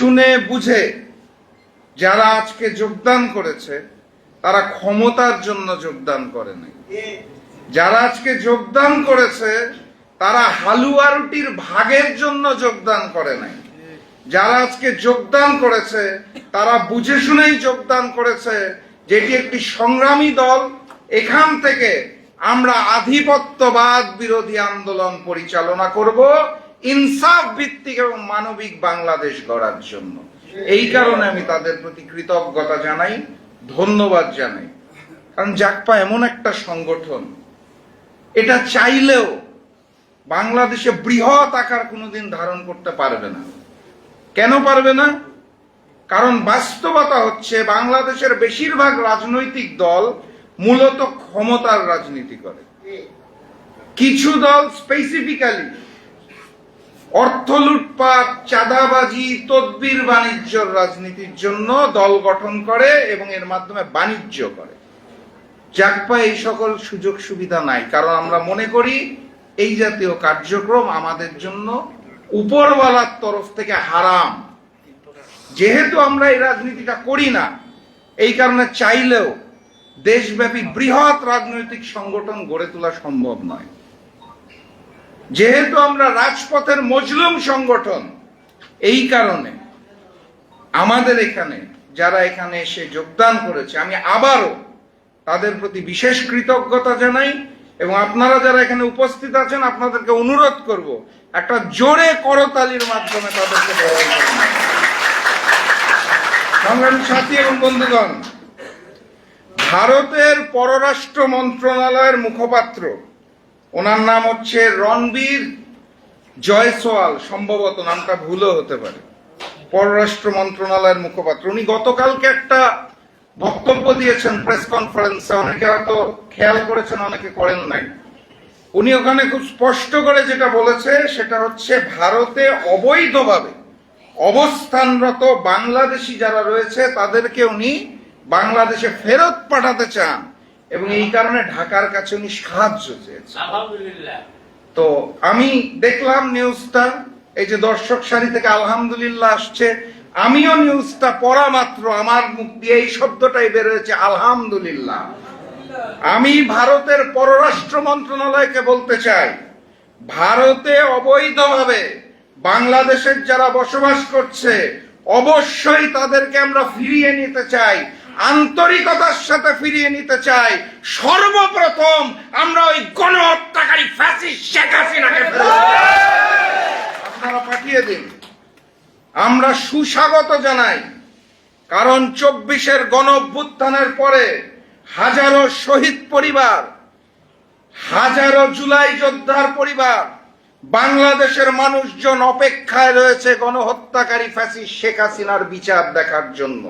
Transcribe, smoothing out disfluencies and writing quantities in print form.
শুনে বুঝে যারা আজকে যোগদান করেছে তারা ক্ষমতার জন্য যোগদান করে নাই। যারা আজকে যোগদান করেছে তারা হালুয়া রুটির ভাগের জন্য যোগদান করে নাই। যারা আজকে যোগদান করেছে তারা বুঝে শুনেই যোগদান করেছে যেটি একটি সংগ্রামী দল, এখান থেকে আমরা আধিপত্যবাদ বিরোধী আন্দোলন পরিচালনা করব ইনসাফ ভিত্তিক এবং মানবিক বাংলাদেশ গড়ার জন্য। এই কারণে আমি তাদের প্রতি কৃতজ্ঞতা জানাই, ধন্যবাদ জানাই। কারণ জাগপা এমন একটা সংগঠন, এটা চাইলেও বাংলাদেশে বৃহৎ আকার কোনোদিন ধারণ করতে পারবে না। কেন পারবে না? কারণ বাস্তবতা হচ্ছে বাংলাদেশের বেশিরভাগ রাজনৈতিক দল মূলত ক্ষমতার রাজনীতি করে। কিছু দল স্পেসিফিক্যালি অর্থ লুটপাট, চাঁদাবাজি, তদবির বাণিজ্যর রাজনীতির জন্য দল গঠন করে এবং এর মাধ্যমে বাণিজ্য করে। জাগপা এই সকল সুযোগ সুবিধা নাই, কারণ আমরা মনে করি এই জাতীয় কার্যক্রম আমাদের জন্য উপরওয়ালার তরফ থেকে হারাম। যেহেতু আমরা এই রাজনীতিটা করি না, এই কারণে চাইলেও দেশব্যাপী বৃহৎ রাজনৈতিক সংগঠন গড়ে তোলা সম্ভব নয়। যেহেতু আমরা রাজপথের মজলুম সংগঠন, এই কারণে আমাদের এখানে যারা এখানে এসে যোগদান করেছে আমি আবারও তাদের প্রতি বিশেষ কৃতজ্ঞতা জানাই। এবং আপনারা যারা এখানে উপস্থিত আছেন আপনাদেরকে অনুরোধ করব একটা জোরে করতালির মাধ্যমে তাদেরকে বরণ করুন। সংগ্রামী সাথী এবং বন্ধুগণ, ভারতের পররাষ্ট্র মন্ত্রণালয়ের মুখপাত্র, ওনার নাম হচ্ছে রণবীর জয়সওয়াল, সম্ভবত নামটা ভুলও হতে পারে, পররাষ্ট্র মন্ত্রণালয়ের মুখপাত্র, উনি গতকালকে একটা বক্তব্য দিয়েছেন প্রেস কনফারেন্সে। অনেকে হয়তো খেয়াল করেছেন, অনেকে করেন নাই। উনি ওখানে খুব স্পষ্ট করে যেটা বলেছে সেটা হচ্ছে ভারতে অবৈধভাবে অবস্থানরত বাংলাদেশি যারা রয়েছে তাদেরকে উনি বাংলাদেশে ফেরত পাঠাতে চান এবং এই কারণে ঢাকার কাছে উনি সাহায্য চেয়েছেন। তো আমি দেখলাম নিউজটা, এই যে দর্শক সারি থেকে আলহামদুলিল্লাহ আসছে, আমিও নিউজটা পড়া মাত্র আমার মুখ দিয়ে এই শব্দটাই বের হয়েছে, আলহামদুলিল্লাহ। আমি ভারতের পররাষ্ট্র মন্ত্রণালয়কে বলতে চাই, ভারতে অবৈধভাবে বাংলাদেশের যারা বসবাস করছে অবশ্যই তাদেরকে আমরা ফিরিয়ে নিতে চাই, আন্তরিকতার সাথে ফিরিয়ে নিতে চাই। সর্বপ্রথম আমরা ওই গণহত্যাকারী ফ্যাসিস্ট শেখ হাসিনাকে আপনারা পাঠিয়ে দিন। আমরা সুস্বাগত জানাই, কারণ 24-এর গণঅভ্যুত্থানের পরে হাজারো শহীদ পরিবার, হাজারো জুলাই যোদ্ধার পরিবার, বাংলাদেশের মানুষজন অপেক্ষায় রয়েছে গণহত্যাকারী ফ্যাসিস্ট শেখ হাসিনার বিচার দেখার জন্য।